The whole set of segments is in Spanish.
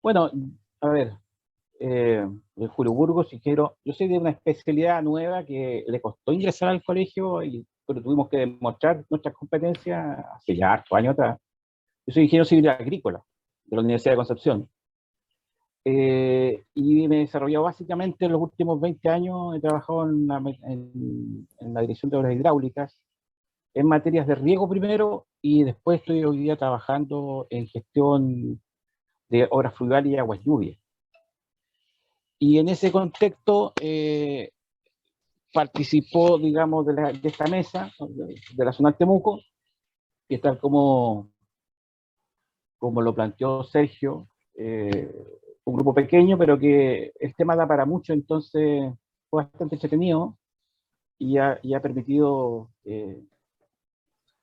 Bueno, a ver, de Julio Burgos, si quiero, yo soy de una especialidad nueva que le costó ingresar al colegio, pero tuvimos que demostrar nuestras competencias hace ya hartos años atrás. Yo soy ingeniero civil agrícola de la Universidad de Concepción. Y me he desarrollado básicamente en los últimos 20 años, he trabajado en la dirección de obras hidráulicas, en materias de riego primero, y después estoy hoy día trabajando en gestión de obras fluviales y aguas lluvias. Y en ese contexto participó, digamos, de esta mesa, de la zona del Temuco, que tal como lo planteó Sergio, un grupo pequeño, pero que el tema da para mucho, entonces fue bastante entretenido y ha permitido,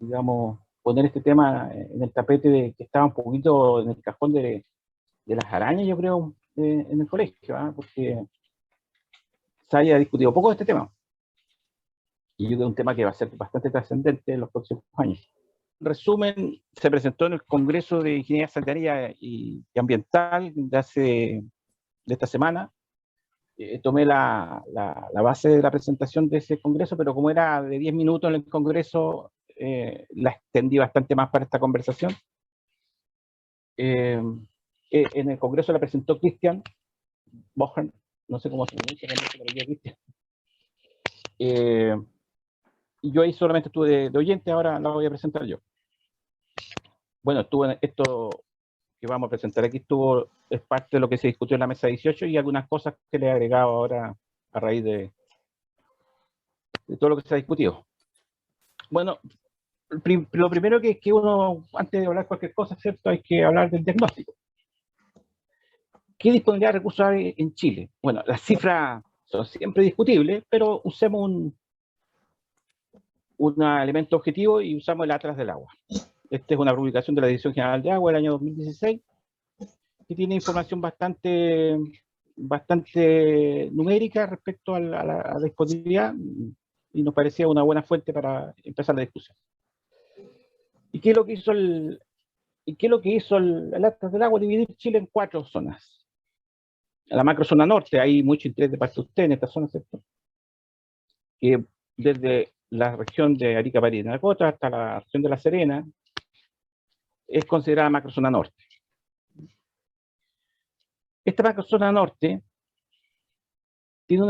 digamos, poner este tema en el tapete que estaba un poquito en el cajón de las arañas, yo creo, en el colegio, porque se haya discutido poco de este tema. Y yo creo que es un tema que va a ser bastante trascendente en los próximos años. En resumen, se presentó en el Congreso de Ingeniería Sanitaria y Ambiental de esta semana. Tomé la base de la presentación de ese congreso, pero como era de 10 minutos en el congreso, la extendí bastante más para esta conversación. En el congreso la presentó Christian Bojan, no sé cómo se pronuncia, pero yo Christian. Y yo ahí solamente estuve de oyente, ahora la voy a presentar yo. Bueno, estuve en esto que vamos a presentar aquí, es parte de lo que se discutió en la mesa 18 y algunas cosas que le he agregado ahora a raíz de todo lo que se ha discutido. Bueno, lo primero que uno, antes de hablar cualquier cosa, ¿cierto? Hay que hablar del diagnóstico. ¿Qué disponibilidad de recursos hay en Chile? Bueno, las cifras son siempre discutibles, pero usemos un elemento objetivo y usamos el Atlas del Agua. Esta es una publicación de la Dirección General de Agua del año 2016, que tiene información bastante numérica respecto a la disponibilidad, y nos parecía una buena fuente para empezar la discusión. ¿Y qué es lo que hizo el Atlas del Agua? Dividir Chile en 4 zonas. La macrozona norte, hay mucho interés de parte de usted en esta zona, ¿cierto? Que desde la región de Arica, París y Narcota hasta la región de La Serena es considerada macrozona norte. Esta macrozona norte tiene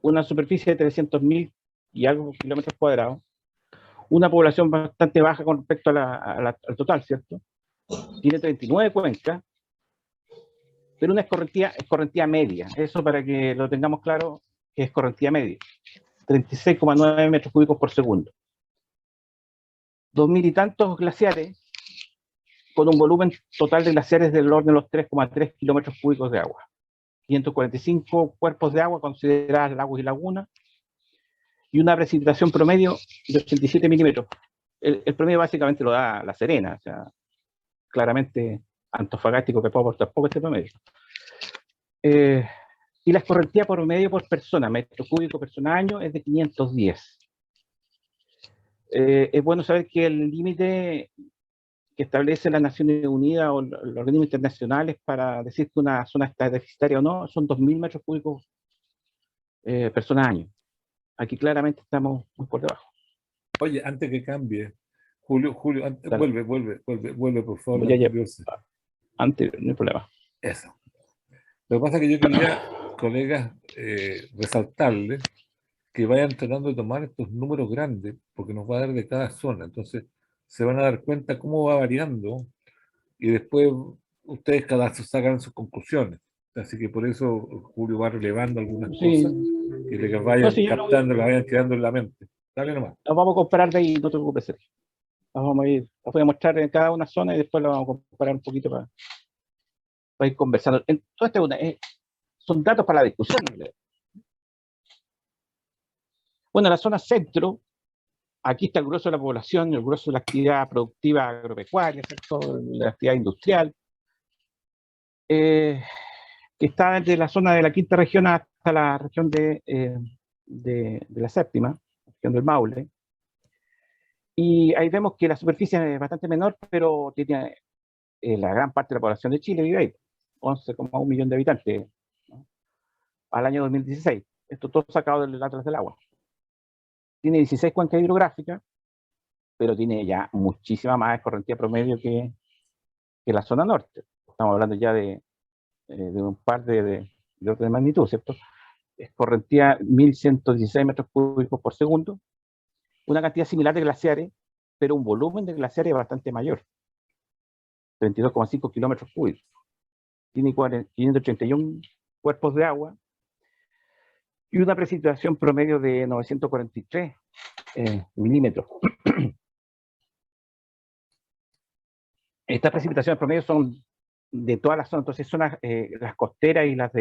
una superficie de 300.000 y algo kilómetros cuadrados, una población bastante baja con respecto al total, ¿cierto? Tiene 39 cuencas, pero una escorrentía media. Eso para que lo tengamos claro, que es escorrentía media. 36,9 metros cúbicos por segundo. 2.000 y tantos glaciares, con un volumen total de glaciares del orden de los 3,3 kilómetros cúbicos de agua. 545 cuerpos de agua consideradas lagos y lagunas, y una precipitación promedio de 87 milímetros. El promedio básicamente lo da La Serena, o sea, claramente Antofagasta que puede aportar poco este promedio. Y la escorrentía promedio por persona, metro cúbico persona año, es de 510. Es bueno saber que el límite que establece las Naciones Unidas o los organismos internacionales para decir que una zona está deficitaria o no son 2.000 metros cúbicos persona año. Aquí claramente estamos muy por debajo. Oye, antes que cambie, Julio, vuelve, por favor, la anterior. Antes, no hay problema. Eso. Lo que pasa es que yo quería, colegas, resaltarles que vayan tratando de tomar estos números grandes, porque nos va a dar de cada zona. Entonces, se van a dar cuenta cómo va variando y después ustedes cada vez sacan sus conclusiones. Así que por eso Julio va relevando algunas cosas que les vayan captando, las vayan quedando en la mente. Dale nomás. Las vamos a comparar de ahí, no te preocupes, Sergio. Las voy a mostrar en cada una zona y después las vamos a comparar un poquito para ir conversando. Son datos para la discusión. Bueno, la zona centro, aquí está el grueso de la población, el grueso de la actividad productiva agropecuaria, ¿cierto? La actividad industrial, que está desde la zona de la quinta región hasta la región de la séptima, región del Maule. Y ahí vemos que la superficie es bastante menor, pero tiene la gran parte de la población de Chile vive ahí, 11,1 millones de habitantes, ¿no? Al año 2016. Esto todo sacado del Atlas del Agua. Tiene 16 cuencas hidrográficas, pero tiene ya muchísima más escorrentía promedio que la zona norte. Estamos hablando ya de un par de orden de magnitud, ¿cierto? Escorrentía 1.116 metros cúbicos por segundo, una cantidad similar de glaciares, pero un volumen de glaciares bastante mayor, 32,5 kilómetros cúbicos. Tiene 531 cuerpos de agua y una precipitación promedio de 943 milímetros. Estas precipitaciones promedio son de todas las zonas, entonces son las costeras y las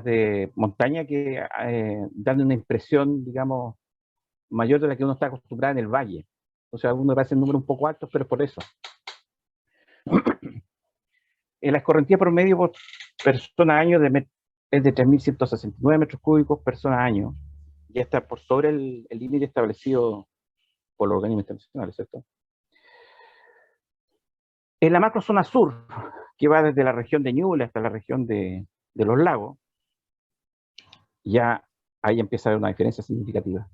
de montaña que dan una impresión, digamos, mayor de la que uno está acostumbrado en el valle. O sea, uno parece el número un poco alto, pero es por eso. En la escorrentía promedio por persona año es de 3.169 metros cúbicos persona año. Ya está por sobre el límite establecido por los organismos internacionales, ¿cierto? En la macrozona sur, que va desde la región de Ñuble hasta la región de los lagos, ya ahí empieza a haber una diferencia significativa.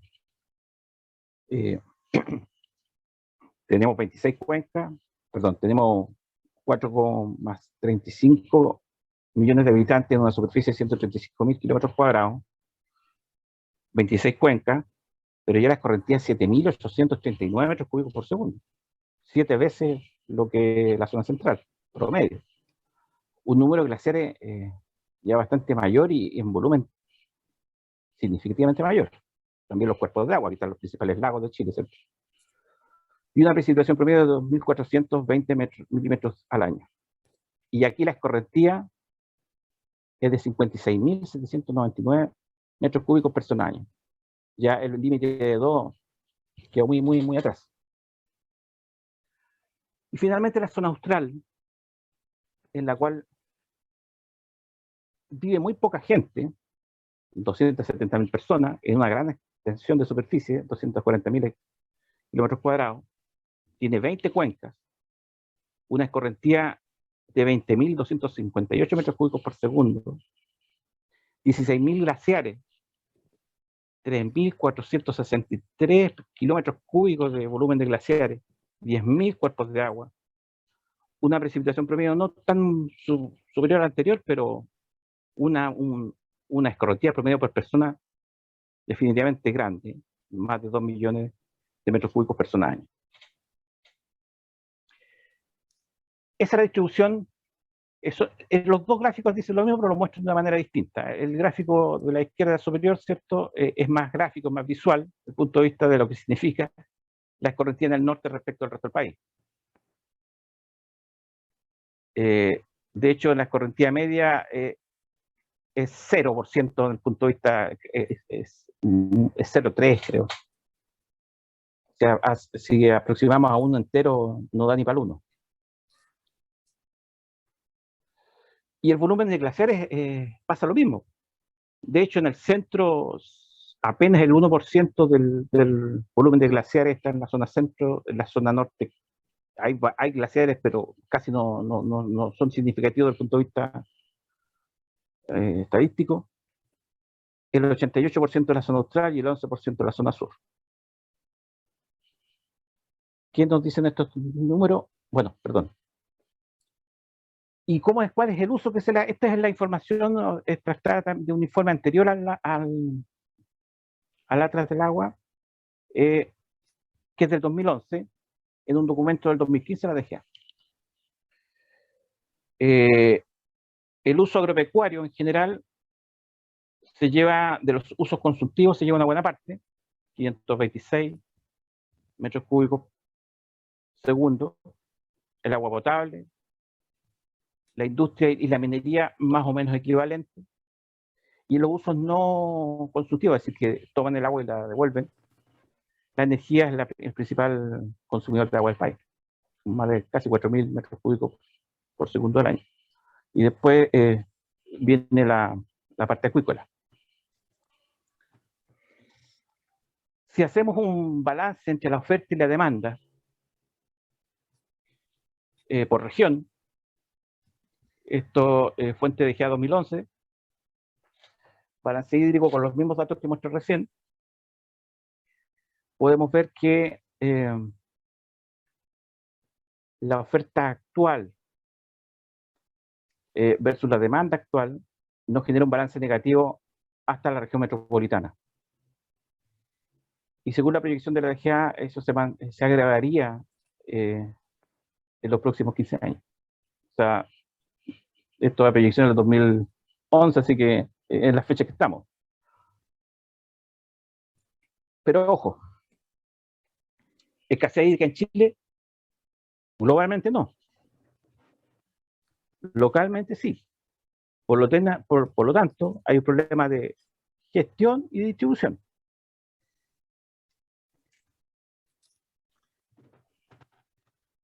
Tenemos 26 cuencas, perdón, tenemos 4,35 millones de habitantes en una superficie de 135.000 kilómetros cuadrados, 26 cuencas, pero ya la escorrentía es 7.839 metros cúbicos por segundo, 7 veces lo que la zona central, promedio. Un número de glaciares ya bastante mayor y en volumen significativamente mayor. También los cuerpos de agua, aquí están los principales lagos de Chile, ¿cierto? Y una precipitación promedio de 2.420 milímetros al año. Y aquí la escorrentía es de 56.799 metros cúbicos persona año. Ya el límite de 2 quedó muy, muy, muy atrás. Y finalmente la zona austral, en la cual vive muy poca gente, 270.000 personas, en una gran extensión de superficie, 240.000 kilómetros cuadrados, tiene 20 cuencas, una escorrentía de 20.258 metros cúbicos por segundo, 16.000 glaciares, 3.463 kilómetros cúbicos de volumen de glaciares, 10.000 cuerpos de agua, una precipitación promedio no tan superior a la anterior, pero una escorrentía promedio por persona definitivamente grande, más de 2 millones de metros cúbicos persona año. Esa es la distribución. Los dos gráficos dicen lo mismo, pero lo muestran de una manera distinta. El gráfico de la izquierda superior, ¿cierto? Es más gráfico, más visual, desde el punto de vista de lo que significa la escorrentía en el norte respecto al resto del país. De hecho, la escorrentía media es 0% desde el punto de vista, es 0,3, creo. O sea, si aproximamos a uno entero, no da ni para el uno. Y el volumen de glaciares pasa lo mismo. De hecho, en el centro, apenas el 1% del volumen de glaciares está en la zona centro, en la zona norte. Hay glaciares, pero casi no son significativos desde el punto de vista estadístico. El 88% de la zona austral y el 11% de la zona sur. ¿Qué nos dicen estos números? Bueno, perdón. ¿Y cuál es el uso que se le da? Esta es la información extractada de un informe anterior al Atlas del Agua, que es del 2011, en un documento del 2015 de la DGA. El uso agropecuario en general se lleva, de los usos consultivos se lleva una buena parte, 526 metros cúbicos segundo, el agua potable, la industria y la minería más o menos equivalentes, y los usos no consultivos, es decir, que toman el agua y la devuelven. La energía es el principal consumidor de agua del país, más de casi 4.000 metros cúbicos por segundo al año. Y después viene la parte acuícola. Si hacemos un balance entre la oferta y la demanda por región, esto fuente de GEA 2011, balance hídrico con los mismos datos que muestro recién, podemos ver que la oferta actual versus la demanda actual nos genera un balance negativo hasta la región metropolitana. Y según la proyección de la DGA, eso se agravaría en los próximos 15 años. O sea, esto es la proyección del 2011, así que es la fecha que estamos. Pero ojo, escasez hídrica en Chile, globalmente no. Localmente sí. Por lo tanto, hay un problema de gestión y distribución.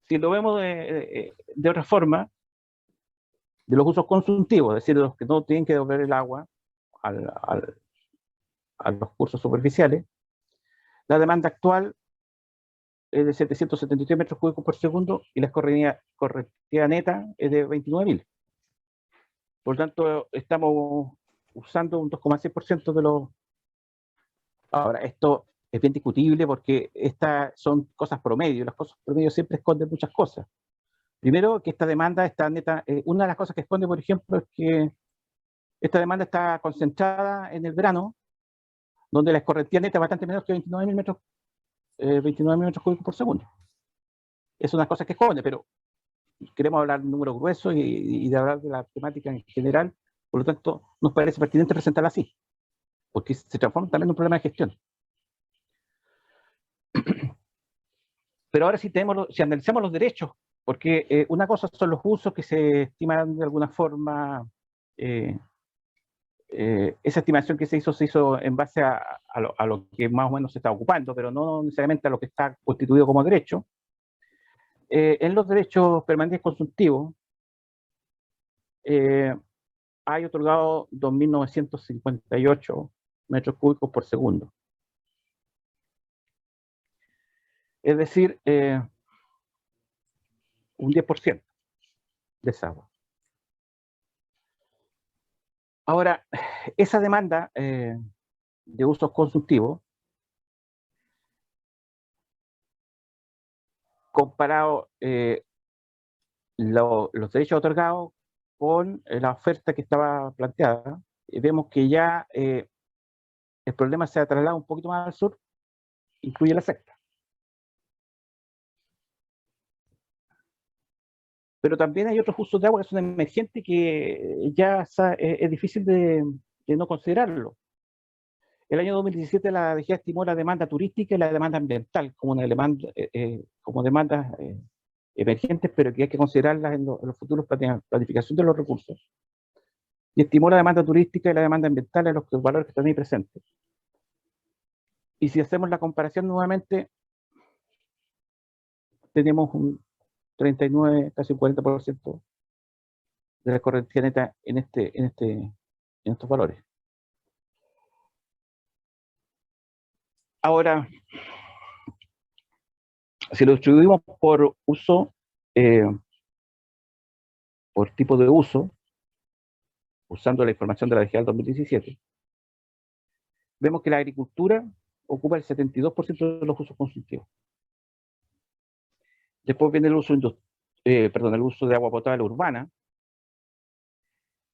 Si lo vemos de otra forma, de los usos consultivos, es decir, de los que no tienen que devolver el agua a los cursos superficiales, la demanda actual es de 773 metros cúbicos por segundo y la escorrentía neta es de 29.000. Por lo tanto, estamos usando un 2,6% de los... Ahora, esto es bien discutible porque estas son cosas promedio. Las cosas promedio siempre esconden muchas cosas. Primero, que esta demanda está neta... una de las cosas que esconde, por ejemplo, es que esta demanda está concentrada en el verano, donde la escorrentía neta es bastante menos que 29.000 metros cúbicos por segundo. Es una cosa que esconde, pero queremos hablar de números gruesos y de hablar de la temática en general, por lo tanto, nos parece pertinente presentarla así, porque se transforma también en un problema de gestión. Pero ahora si analizamos los derechos, porque una cosa son los usos que se estiman de alguna forma, esa estimación que se hizo en base a lo que más o menos se está ocupando, pero no necesariamente a lo que está constituido como derecho. En los derechos permanentes consultivos, hay otorgado 2.958 metros cúbicos por segundo. Es decir, un 10% de esa agua. Ahora, esa demanda de usos consultivos, comparado los derechos otorgados con la oferta que estaba planteada, vemos que ya el problema se ha trasladado un poquito más al sur, incluye la secta. Pero también hay otros usos de agua que son emergentes que ya es difícil de no considerarlo. El año 2017 la DGA estimó la demanda turística y la demanda ambiental como demandas emergentes, pero que hay que considerarlas en los futuros planificación de los recursos. Y estimó la demanda turística y la demanda ambiental en los valores que están ahí presentes. Y si hacemos la comparación nuevamente, tenemos un 39, casi un 40% de la correntía neta en estos valores. Ahora, si lo distribuimos por uso, por tipo de uso, usando la información de la DGA del 2017, vemos que la agricultura ocupa el 72% de los usos consultivos. Después viene el uso, el uso de agua potable urbana,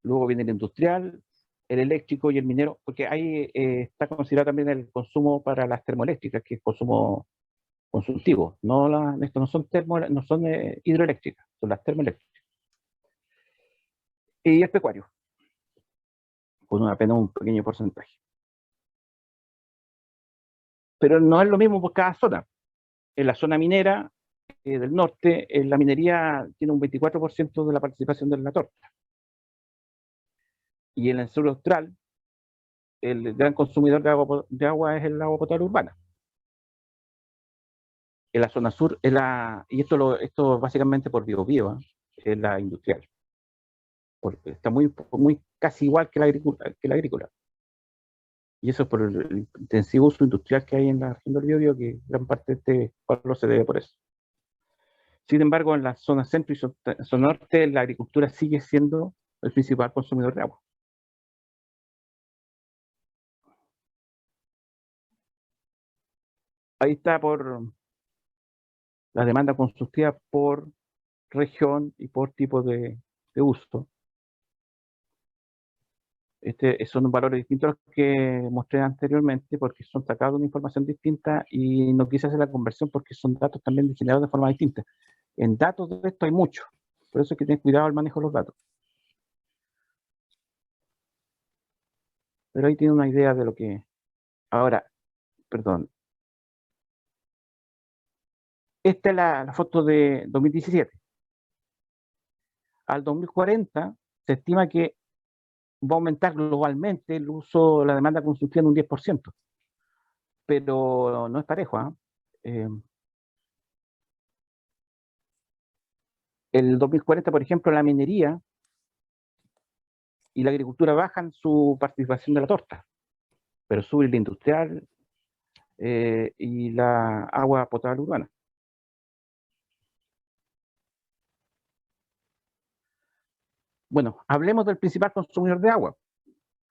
luego viene el industrial, el eléctrico y el minero, porque ahí está considerado también el consumo para las termoeléctricas, que es consumo consultivo. Esto no son, hidroeléctricas, son las termoeléctricas. Y el pecuario, con apenas un pequeño porcentaje. Pero no es lo mismo por cada zona. En la zona minera del norte, la minería tiene un 24% de la participación de la torta. Y en el sur austral, el gran consumidor de agua es el agua potable urbana. En la zona sur, y esto básicamente por Biobío, es la industrial. Porque está muy casi igual que la agrícola. Y eso es por el intensivo uso industrial que hay en la región del Biobío, que gran parte de este valor se debe por eso. Sin embargo, en la zona centro y zona norte, la agricultura sigue siendo el principal consumidor de agua. Ahí está por la demanda constructiva por región y por tipo de uso. Son valores distintos a los que mostré anteriormente porque son sacados de una información distinta y no quise hacer la conversión porque son datos también generados de forma distinta. En datos de esto hay mucho, por eso hay que tener cuidado al manejo de los datos. Pero ahí tiene una idea de lo que... Ahora, perdón. Esta es la foto de 2017. Al 2040 se estima que va a aumentar globalmente el uso, la demanda constructiva en un 10%. Pero no es parejo, ¿eh? El 2040, por ejemplo, la minería y la agricultura bajan su participación de la torta, pero sube la industrial y la agua potable urbana. Bueno, hablemos del principal consumidor de agua,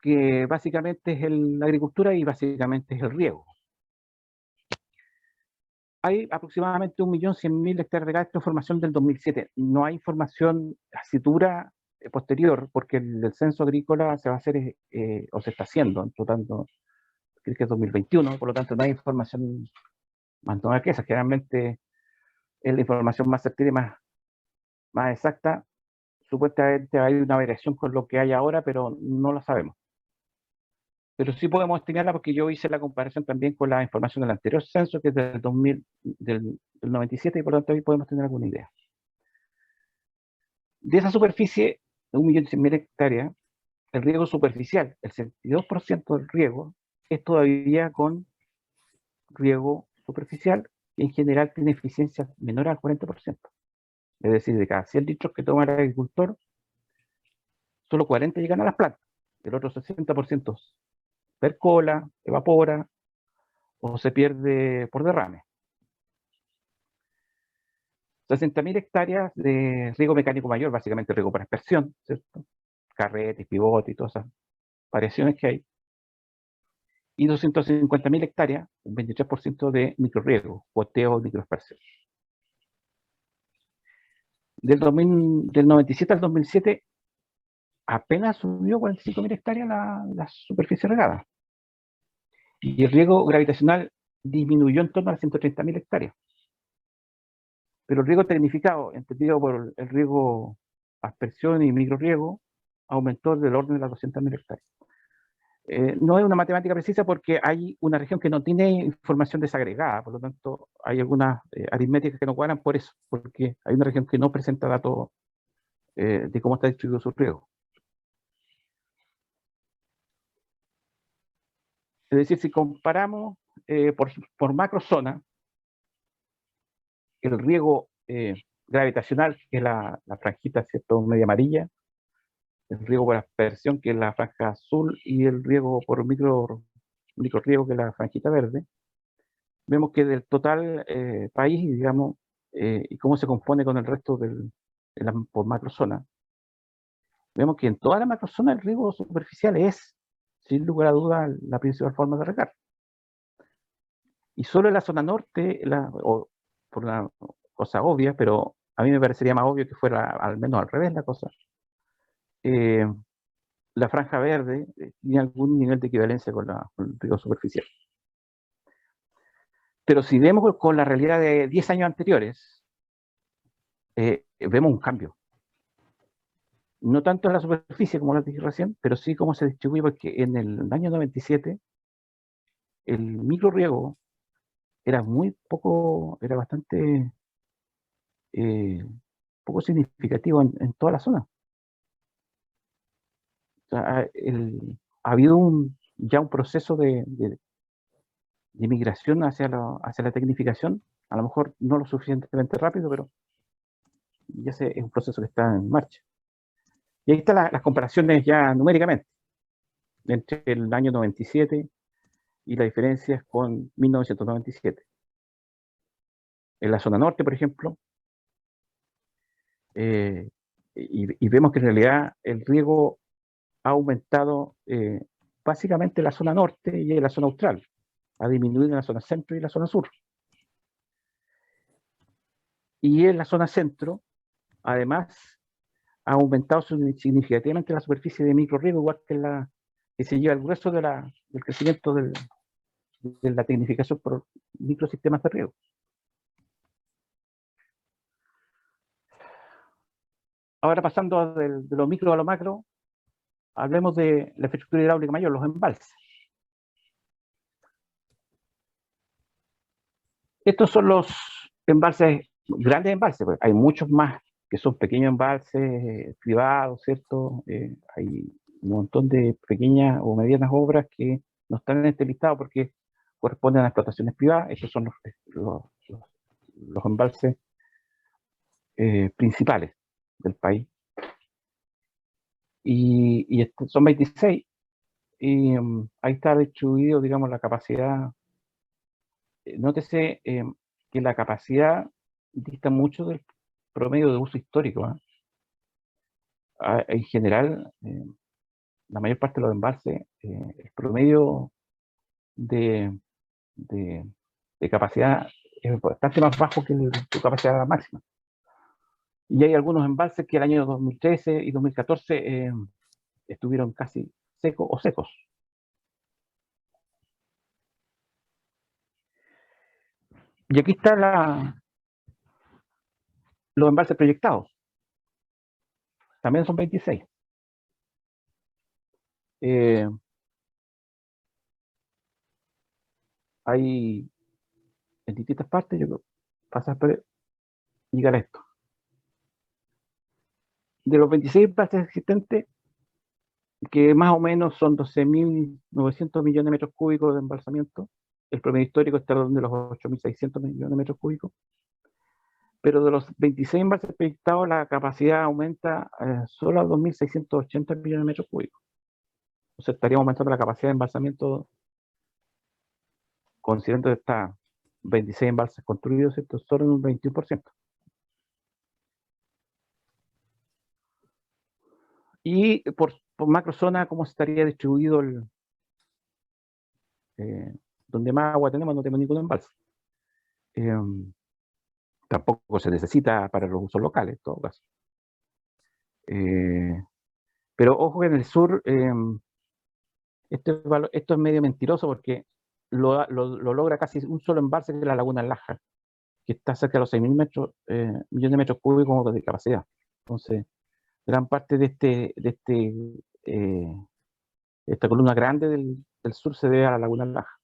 que básicamente es la agricultura y básicamente es el riego. Hay aproximadamente 1.100.000 hectáreas de gas. Esta información del 2007. No hay información dura posterior, porque el censo agrícola se va a hacer o se está haciendo, por lo tanto, creo que es 2021, por lo tanto no hay información más nueva que esa. Generalmente es la información más certera y más exacta. Supuestamente hay una variación con lo que hay ahora, pero no lo sabemos. Pero sí podemos estimarla porque yo hice la comparación también con la información del anterior censo, que es del 2000, del 97, y por lo tanto ahí podemos tener alguna idea. De esa superficie, de 1.100.000 hectáreas, el riego superficial, el 62% del riego, es todavía con riego superficial, que en general tiene eficiencia menor al 40%. Es decir, de cada 100 litros que toma el agricultor, solo 40 llegan a las plantas. El otro 60% percola, evapora o se pierde por derrame. 60.000 hectáreas de riego mecánico mayor, básicamente riego para aspersión, ¿cierto? Carretes, pivote y todas esas variaciones que hay. Y 250.000 hectáreas, un 23% de microriego, goteo y microaspersión. Del 97 al 2007, apenas subió 45.000 hectáreas la superficie regada. Y el riego gravitacional disminuyó en torno a 130.000 hectáreas. Pero el riego tecnificado, entendido por el riego aspersión y microriego, aumentó del orden de las 200.000 hectáreas. No es una matemática precisa porque hay una región que no tiene información desagregada, por lo tanto hay algunas aritméticas que no cuadran por eso, porque hay una región que no presenta datos de cómo está distribuido su riego. Es decir, si comparamos por macrozona, el riego gravitacional, que es la franjita, ¿cierto?, media amarilla, el riego por aspersión, que es la franja azul, y el riego por microriego, que es la franjita verde, vemos que del total país, digamos, y cómo se compone con el resto por macrozona, vemos que en toda la macrozona el riego superficial es, sin lugar a dudas, la principal forma de regar. Y solo en la zona norte, por una cosa obvia, pero a mí me parecería más obvio que fuera al menos al revés la cosa, la franja verde tiene algún nivel de equivalencia con el riego superficial. Pero si vemos con la realidad de 10 años anteriores, vemos un cambio. No tanto en la superficie, como les dije recién, pero sí cómo se distribuye, porque en el año 97 el microriego era muy poco, era bastante poco significativo en toda la zona. O sea, ha habido ya un proceso de migración hacia la tecnificación, a lo mejor no lo suficientemente rápido, pero ya es un proceso que está en marcha. Y ahí están las comparaciones ya numéricamente, entre el año 97 y la diferencia es con 1997. En la zona norte, por ejemplo, y vemos que en realidad el riego ha aumentado básicamente en la zona norte y en la zona austral, ha disminuido en la zona centro y en la zona sur. Y en la zona centro, además, ha aumentado significativamente la superficie de microrriego, igual que se lleva el grueso del crecimiento de la tecnificación por microsistemas de riego. Ahora pasando de lo micro a lo macro, hablemos de la infraestructura hidráulica mayor, los embalses. Estos son los embalses, grandes embalses, pues. Hay muchos más que son pequeños embalses privados, ¿cierto? Hay un montón de pequeñas o medianas obras que no están en este listado porque corresponden a explotaciones privadas. Estos son los embalses principales del país. Y son 26. Y ahí está distribuido, digamos, la capacidad. Nótese que la capacidad dista mucho del promedio de uso histórico, ¿eh? En general, la mayor parte de los embalses, el promedio de, de, de capacidad es bastante más bajo que su capacidad máxima. Y hay algunos embalses que el año 2013 y 2014 estuvieron casi secos o secos. Y aquí están los embalses proyectados. También son 26. Hay en distintas partes, yo creo, pasar por llegar a esto. De los 26 embalses existentes, que más o menos son 12.900 millones de metros cúbicos de embalsamiento, el promedio histórico está de los 8.600 millones de metros cúbicos, pero de los 26 embalses proyectados, la capacidad aumenta solo a 2.680 millones de metros cúbicos. O sea, estaríamos aumentando la capacidad de embalsamiento, considerando que está 26 embalses construidos, ¿cierto? Solo en un 21%. Y por macrozona, ¿cómo estaría distribuido donde más agua tenemos? No tenemos ningún embalse. Tampoco se necesita para los usos locales, en todo caso. Pero ojo que en el sur, esto es medio mentiroso porque lo logra casi un solo embalse, que es la Laguna Laja, que está cerca de los 6.000 millones de metros cúbicos de capacidad. Entonces, gran parte de esta columna grande del sur se debe a la Laguna Laja.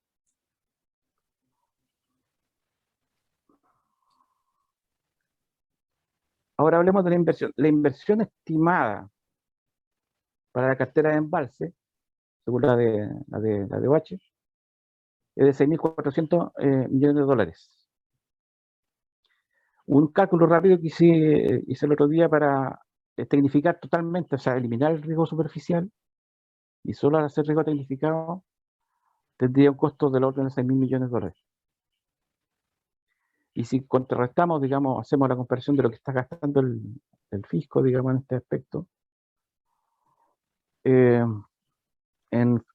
Ahora hablemos de la inversión. La inversión estimada para la cartera de embalse, según la de OH, es de 6.400 millones de dólares. Un cálculo rápido que hice el otro día para tecnificar totalmente, o sea, eliminar el riesgo superficial y solo hacer riesgo tecnificado, tendría un costo del orden de 6.000 millones de dólares. Y si contrarrestamos, digamos, hacemos la comparación de lo que está gastando el fisco, digamos, en este aspecto, en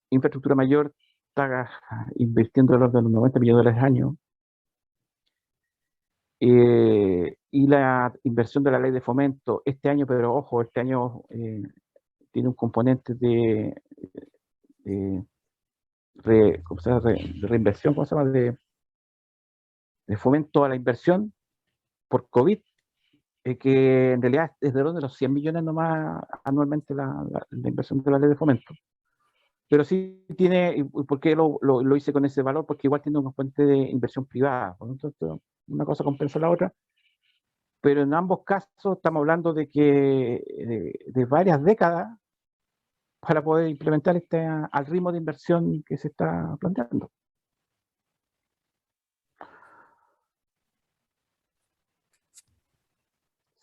infraestructura mayor está invirtiendo el orden de los 90 millones de dólares al año. Y la inversión de la ley de fomento este año, pero ojo, este año tiene un componente de ¿cómo se llama? De reinversión, ¿cómo se llama? De fomento a la inversión por COVID, que en realidad es de orden de los 100 millones nomás anualmente la inversión de la ley de fomento. Pero sí tiene, ¿y por qué lo hice con ese valor? Porque igual tiene un componente de inversión privada. Entonces, una cosa compensa la otra. Pero en ambos casos estamos hablando de que de varias décadas para poder implementar al ritmo de inversión que se está planteando.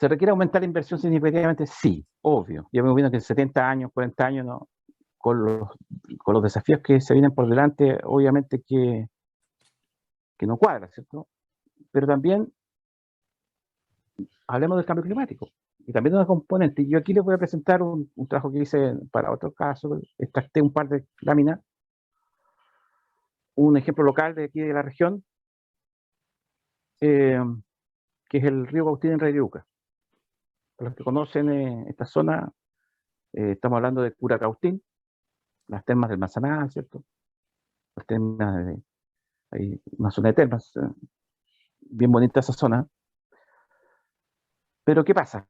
¿Se requiere aumentar la inversión significativamente? Sí, obvio. Yo me imagino que en 70 años, 40 años, no, con los desafíos que se vienen por delante, obviamente que no cuadra, ¿cierto? Pero también hablemos del cambio climático y también de una componente. Yo aquí les voy a presentar un trabajo que hice para otro caso, extracté un par de láminas, un ejemplo local de aquí de la región, que es el río Cautín en Rayuca. Para los que conocen esta zona, estamos hablando de Curacautín, las termas del Manzanar, ¿cierto? Las termas hay una zona de termas, bien bonita esa zona. Pero ¿qué pasa?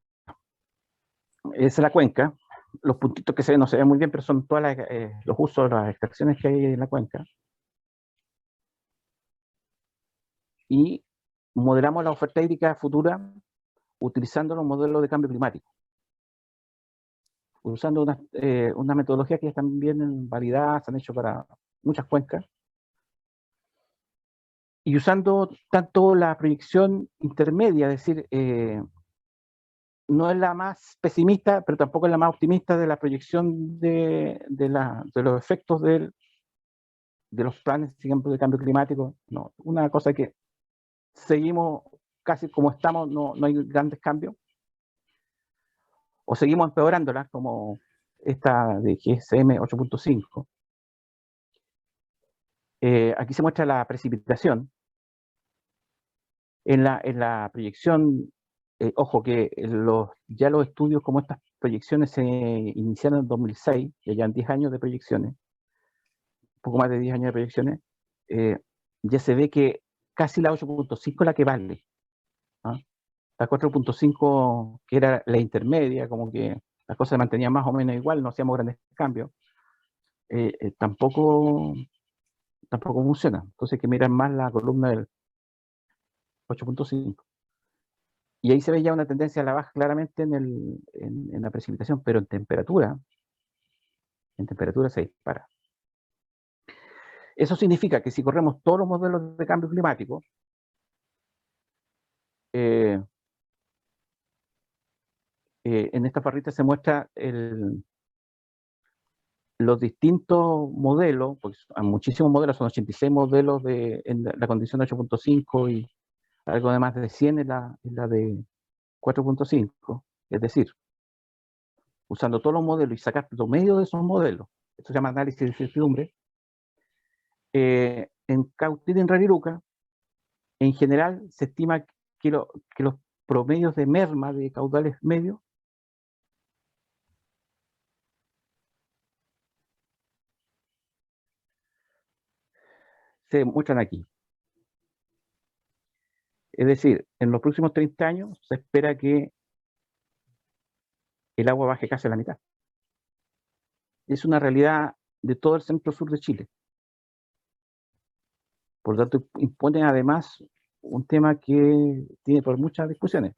Es la cuenca, los puntitos que se ven no se ven muy bien, pero son todos los usos, las extracciones que hay en la cuenca. Y modelamos la oferta hídrica futura utilizando los modelos de cambio climático, usando una metodología que ya están bien validadas, se han hecho para muchas cuencas, y usando tanto la proyección intermedia, es decir, no es la más pesimista, pero tampoco es la más optimista de la proyección de los efectos de los planes, digamos, de cambio climático. No, una cosa que seguimos casi como estamos, no hay grandes cambios, o seguimos empeorándolas, como esta de GSM 8.5. Aquí se muestra la precipitación. En la proyección, ojo que ya los estudios como estas proyecciones se iniciaron en 2006, ya llevan 10 años de proyecciones, un poco más de 10 años de proyecciones, ya se ve que casi la 8.5 es la que vale. ¿Ah? La 4.5, que era la intermedia, como que las cosas se mantenían más o menos igual, no hacíamos grandes cambios, tampoco funciona. Entonces hay que mirar más la columna del 8.5. Y ahí se ve ya una tendencia a la baja claramente en la precipitación, pero en temperatura se dispara. Eso significa que si corremos todos los modelos de cambio climático, en esta barrita se muestra los distintos modelos, porque hay muchísimos modelos, son 86 modelos en la condición de 8.5 y algo de más de 100 en la de 4.5. Es decir, usando todos los modelos y sacar promedio de esos modelos, esto se llama análisis de incertidumbre, en Cautín y en Rariruca, en general se estima que los promedios de merma de caudales medios se muestran aquí. Es decir, en los próximos 30 años se espera que el agua baje casi a la mitad. Es una realidad de todo el centro-sur de Chile. Por lo tanto, impone además un tema que tiene por muchas discusiones.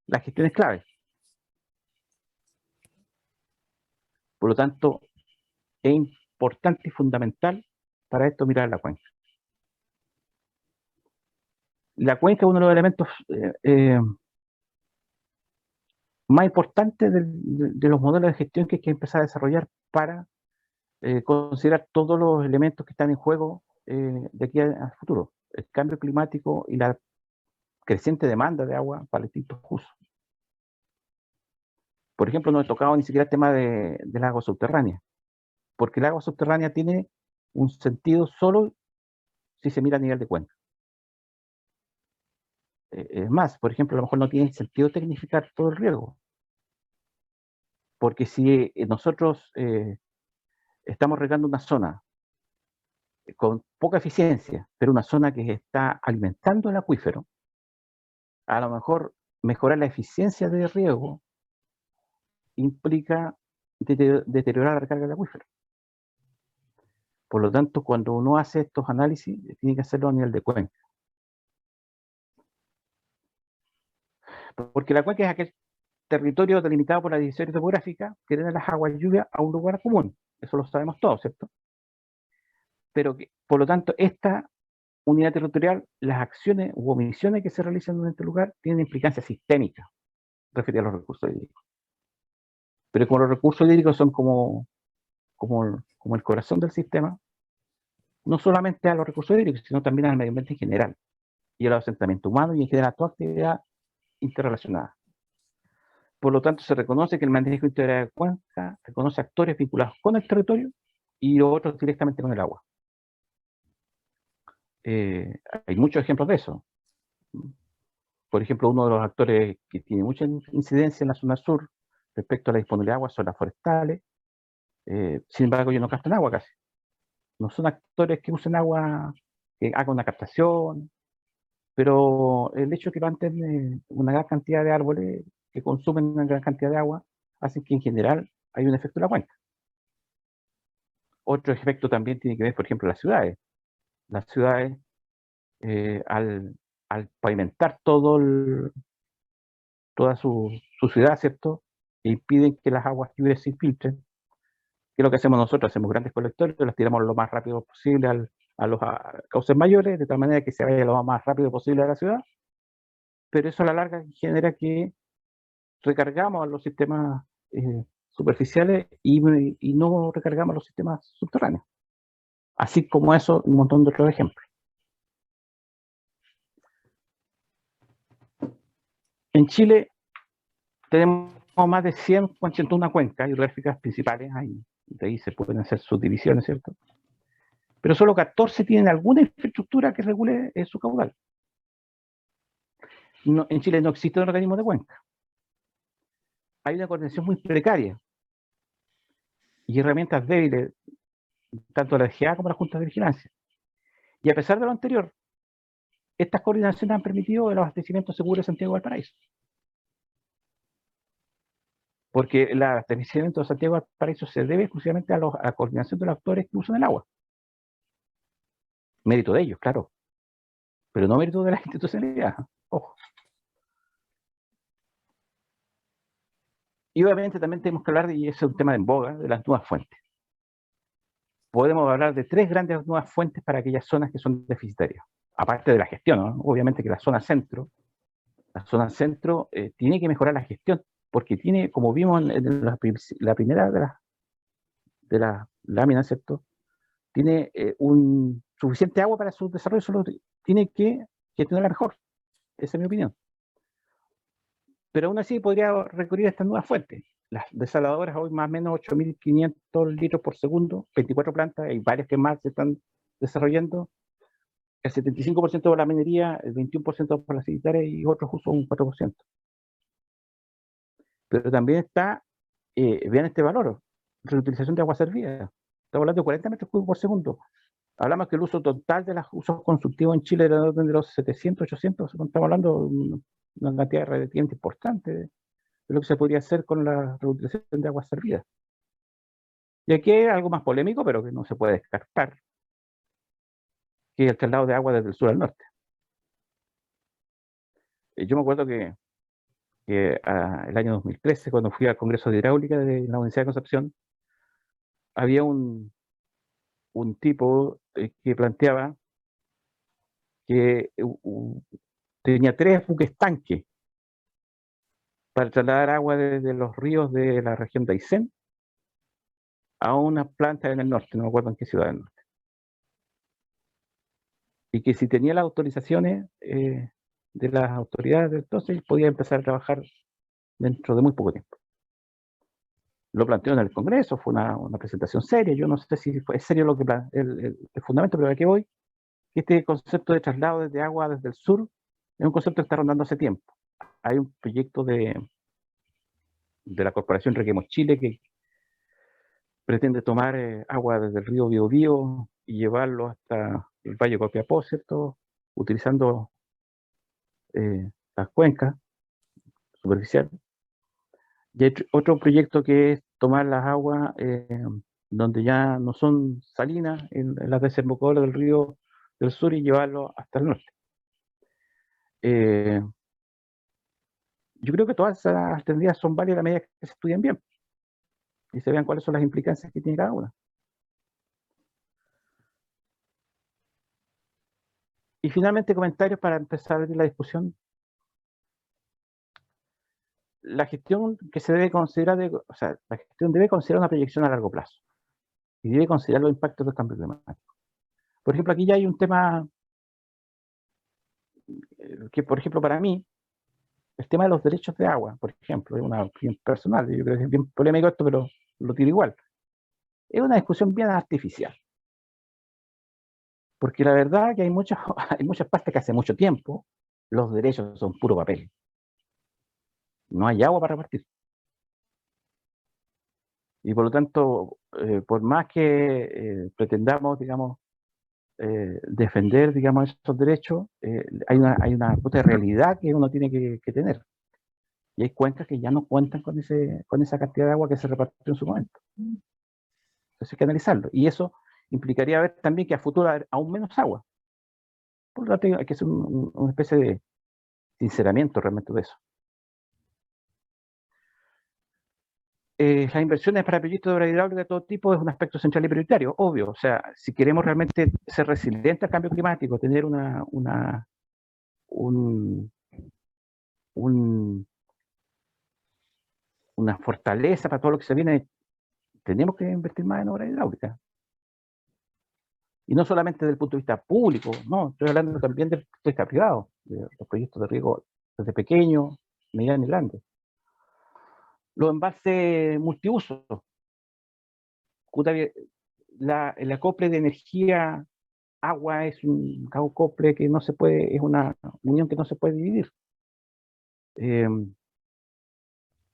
La gestión es clave. Por lo tanto, es importante y fundamental para esto mirar la cuenca. La cuenca es uno de los elementos más importantes de los modelos de gestión que hay que empezar a desarrollar para considerar todos los elementos que están en juego de aquí al futuro. El cambio climático y la creciente demanda de agua para distintos usos. Por ejemplo, no he tocado ni siquiera el tema del agua subterránea, porque el agua subterránea tiene un sentido solo si se mira a nivel de cuenca. Es más, por ejemplo, a lo mejor no tiene sentido tecnificar todo el riego, porque si nosotros estamos regando una zona con poca eficiencia, pero una zona que está alimentando el acuífero, a lo mejor mejorar la eficiencia de riego implica deteriorar la recarga del acuífero. Por lo tanto, cuando uno hace estos análisis, tiene que hacerlo a nivel de cuenca. Porque la cuenca es aquel territorio delimitado por la división topográfica que tiene las aguas de lluvia a un lugar común. Eso lo sabemos todos, ¿cierto? Pero que, por lo tanto, esta unidad territorial, las acciones u omisiones que se realizan en este lugar tienen implicancias sistémicas referidas a los recursos hídricos. Pero como los recursos hídricos son como como el corazón del sistema, no solamente a los recursos hídricos, sino también al medio ambiente en general, y al asentamiento humano y en general a toda actividad interrelacionada. Por lo tanto, se reconoce que el manejo integral de cuenca reconoce actores vinculados con el territorio y otros directamente con el agua. Hay muchos ejemplos de eso. Por ejemplo, uno de los actores que tiene mucha incidencia en la zona sur respecto a la disponibilidad de agua son las forestales. Sin embargo, ellos no captan agua casi. No son actores que usen agua, que hagan una captación, pero el hecho de que planten una gran cantidad de árboles que consumen una gran cantidad de agua hace que en general hay un efecto en la cuenca. Otro efecto también tiene que ver, por ejemplo, las ciudades. Las ciudades, al pavimentar toda su ciudad, ¿cierto? E impiden que las aguas libres se infiltren. ¿Qué es lo que hacemos nosotros? Hacemos grandes colectores, las tiramos lo más rápido posible a los cauces mayores, de tal manera que se vaya lo más rápido posible a la ciudad. Pero eso a la larga genera que recargamos a los sistemas superficiales y no recargamos los sistemas subterráneos. Así como eso, un montón de otros ejemplos. En Chile tenemos más de 100 una cuencas hidrográficas principales, de ahí se pueden hacer subdivisiones, ¿cierto? Pero solo 14 tienen alguna infraestructura que regule su caudal. No, en Chile no existe un organismo de cuenca. Hay una coordinación muy precaria y herramientas débiles, tanto la DGA como las juntas de vigilancia. Y a pesar de lo anterior, estas coordinaciones han permitido el abastecimiento seguro de Santiago de Valparaíso. Porque el abastecimiento de Santiago de Valparaíso se debe exclusivamente a la coordinación de los actores que usan el agua. Mérito de ellos, claro, pero no mérito de la institucionalidad. Ojo. Y obviamente también tenemos que hablar, y ese es un tema en boga, de las nuevas fuentes. Podemos hablar de 3 grandes nuevas fuentes para aquellas zonas que son deficitarias. Aparte de la gestión, ¿no? Obviamente que la zona centro tiene que mejorar la gestión, porque tiene, como vimos en la primera de las láminas, ¿cierto? Tiene un suficiente agua para su desarrollo, solo tiene que gestionarla mejor. Esa es mi opinión. Pero aún así podría recurrir a estas nuevas fuentes. Las desaladoras hoy más o menos 8.500 litros por segundo, 24 plantas, hay varias que más se están desarrollando. El 75% de la minería, el 21% por las sanitarias y otros justo un 4%. Pero también está, vean este valor, reutilización de agua servida. Estamos hablando de 40 metros cúbicos por segundo. Hablamos que el uso total de los usos constructivos en Chile era de orden de los 700, 800, estamos hablando de una cantidad relativamente importante de lo que se podría hacer con la reutilización de agua servida. Y aquí hay algo más polémico, pero que no se puede descartar, que es el traslado de agua desde el sur al norte. Yo me acuerdo que el año 2013, cuando fui al Congreso de Hidráulica de la Universidad de Concepción, había un tipo que planteaba que tenía 3 buques tanque para trasladar agua desde los ríos de la región de Aysén a una planta en el norte, no me acuerdo en qué ciudad del norte. Y que si tenía las autorizaciones de las autoridades, entonces podía empezar a trabajar dentro de muy poco tiempo. Lo planteó en el Congreso, fue una presentación seria, yo no sé si fue serio lo que el fundamento, pero aquí voy, que este concepto de traslado desde agua desde el sur es un concepto que está rondando hace tiempo. Hay un proyecto de la Corporación Requemos Chile que pretende tomar agua desde el río Biobío y llevarlo hasta el Valle Copiapó, ¿cierto? Utilizando las cuencas superficiales. Y hay otro proyecto que es tomar las aguas donde ya no son salinas, en las desembocaduras del río del sur y llevarlo hasta el norte. Yo creo que todas esas alternativas son válidas a medida que se estudien bien y se vean cuáles son las implicancias que tiene cada una. Y finalmente, comentarios para empezar a abrir la discusión. La gestión que se debe considerar, la gestión debe considerar una proyección a largo plazo. y debe considerar los impactos del cambio climático. Por ejemplo, aquí ya hay un tema que, por ejemplo, para mí, el tema de los derechos de agua, por ejemplo, es una opinión personal, yo creo que es bien polémico esto, pero lo tiro igual. Es una discusión bien artificial, porque la verdad es que hay muchas, hay muchas partes que hace mucho tiempo los derechos son puro papel. No hay agua para repartir. Y por lo tanto, por más que pretendamos, digamos, defender, digamos, esos derechos, hay una puta realidad que uno tiene que tener. Y hay cuencas que ya no cuentan con esa cantidad de agua que se repartió en su momento. Entonces hay que analizarlo. Y eso implicaría ver también que a futuro va a haber aún menos agua. Por lo tanto, hay que hacer una especie de sinceramiento realmente de eso. Las inversiones para proyectos de obra hidráulica de todo tipo es un aspecto central y prioritario, obvio. O sea, si queremos realmente ser resilientes al cambio climático, tener un, una fortaleza para todo lo que se viene, tenemos que invertir más en obra hidráulica. Y no solamente desde el punto de vista público, no, estoy hablando también del punto de vista privado, de los proyectos de riego desde pequeños, medianos y grandes. Los embalses multiusos, el acople de energía, agua es un acople que no se puede, es una unión que no se puede dividir.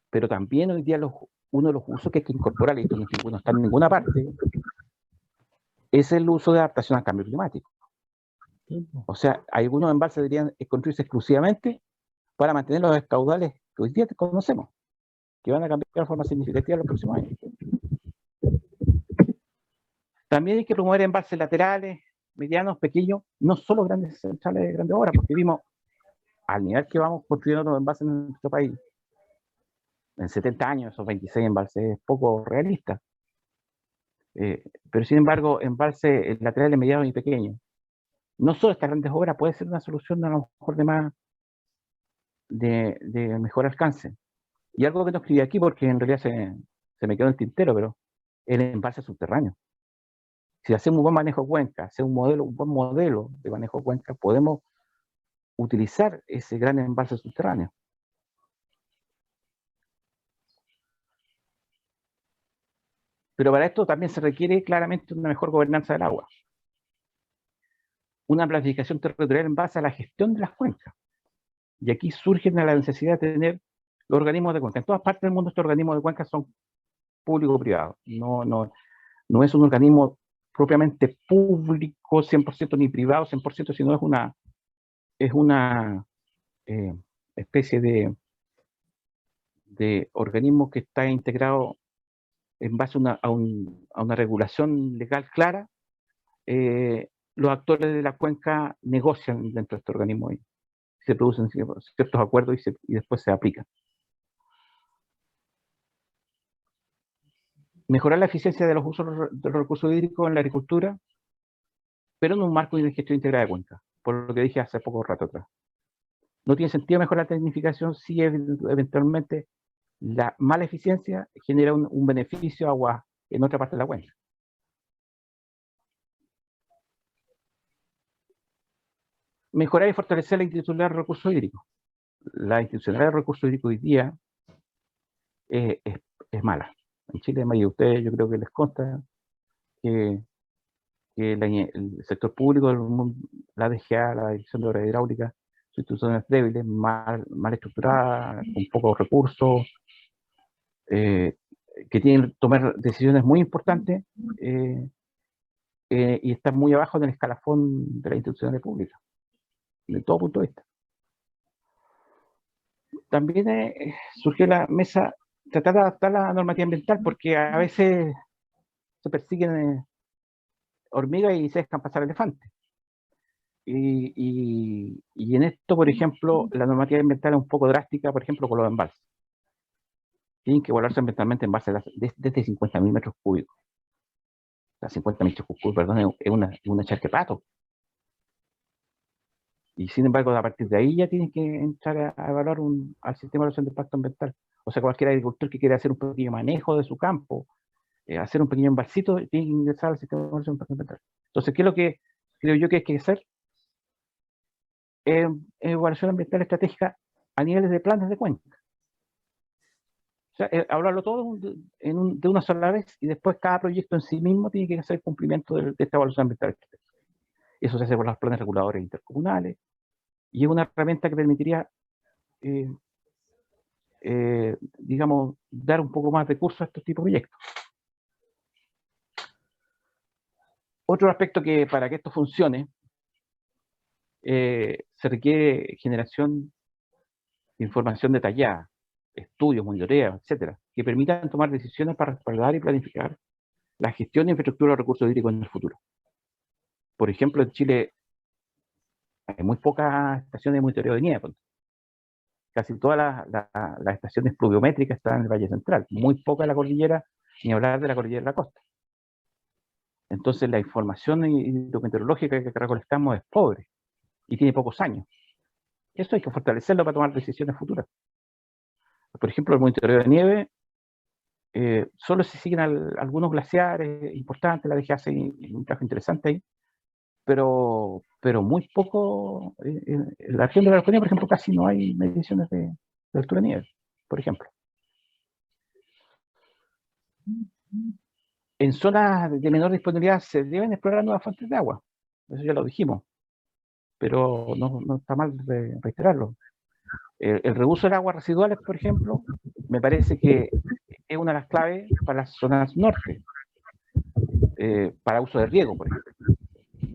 Pero también hoy día uno de los usos que hay que incorporar, y esto no está en ninguna parte, es el uso de adaptación al cambio climático. O sea, algunos embalses deberían construirse exclusivamente para mantener los caudales que hoy día conocemos, que van a cambiar de forma significativa en los próximos años. También hay que promover embalses laterales, medianos, pequeños, no solo grandes centrales de grandes obras, porque vimos al nivel que vamos construyendo los embalses en nuestro país, en 70 años, esos 26 embalses es poco realista. Pero sin embargo, embalses laterales, medianos y pequeños, no solo estas grandes obras, puede ser una solución a lo mejor de mejor alcance. Y algo que no escribí aquí, porque en realidad se me quedó en el tintero, pero el embalse subterráneo. Si hacemos un buen manejo de cuenca, hacemos un buen modelo de manejo de cuenca, podemos utilizar ese gran embalse subterráneo. Pero para esto también se requiere claramente una mejor gobernanza del agua. Una planificación territorial en base a la gestión de las cuencas. Y aquí surge la necesidad de tener los organismos de cuenca. En todas partes del mundo estos organismos de cuenca son público-privados. No es un organismo propiamente público 100% ni privado 100%, sino es una especie de organismo que está integrado en base a una regulación legal clara. Los actores de la cuenca negocian dentro de este organismo y se producen ciertos acuerdos y después se aplican. Mejorar la eficiencia de los usos de los recursos hídricos en la agricultura, pero en un marco de gestión integrada de cuenca, por lo que dije hace poco rato atrás. No tiene sentido mejorar la tecnificación si eventualmente la mala eficiencia genera un beneficio a agua en otra parte de la cuenca. Mejorar y fortalecer la institucionalidad de recursos hídricos. La institucionalidad de recursos hídricos hoy día es mala. En Chile, y a ustedes yo creo que les consta que el sector público, la DGA, la Dirección de Obras Hidráulicas, son instituciones débiles, mal estructuradas, con pocos recursos, que tienen que tomar decisiones muy importantes y están muy abajo en el escalafón de las instituciones públicas, de todo punto de vista. También surgió la mesa tratar de adaptar la normativa ambiental, porque a veces se persiguen hormigas y se dejan pasar elefantes. Y en esto, por ejemplo, la normativa ambiental es un poco drástica, por ejemplo, con los embalses. Tienen que evaluarse ambientalmente en base desde 50.000 metros cúbicos. O sea, 50 metros cúbicos, perdón, es una charca de pato. Y sin embargo, a partir de ahí ya tienen que entrar a evaluar al sistema de evaluación de impacto ambiental. O sea, cualquier agricultor que quiera hacer un pequeño manejo de su campo, hacer un pequeño embalsito, tiene que ingresar al sistema de evaluación ambiental. Entonces, ¿qué es lo que creo yo que hay que hacer? Evaluación ambiental estratégica a niveles de planes de cuenca. O sea, hablarlo todo de una sola vez, y después cada proyecto en sí mismo tiene que hacer cumplimiento de esta evaluación ambiental estratégica. Eso se hace por los planes reguladores intercomunales, y es una herramienta que permitiría, digamos, dar un poco más de curso a estos tipos de proyectos. Otro aspecto que para que esto funcione, se requiere generación de información detallada, estudios, monitoreo, etcétera, que permitan tomar decisiones para respaldar y planificar la gestión de infraestructura de recursos hídricos en el futuro. Por ejemplo, en Chile hay muy pocas estaciones de monitoreo de nieve. Casi todas las estaciones pluviométricas están en el Valle Central, muy poca en la cordillera, ni hablar de la cordillera de la costa. Entonces la información hidrometeorológica que recolectamos es pobre y tiene pocos años. Eso hay que fortalecerlo para tomar decisiones futuras. Por ejemplo, el monitoreo de nieve, solo se siguen algunos glaciares importantes, la DG hace un trabajo interesante ahí, pero muy poco. En la región de la Araucanía, por ejemplo, casi no hay mediciones de altura de nieve, por ejemplo. En zonas de menor disponibilidad se deben explorar nuevas fuentes de agua, eso ya lo dijimos, pero no está mal reiterarlo. El reuso de aguas residuales, por ejemplo, me parece que es una de las claves para las zonas norte, para uso de riego, por ejemplo.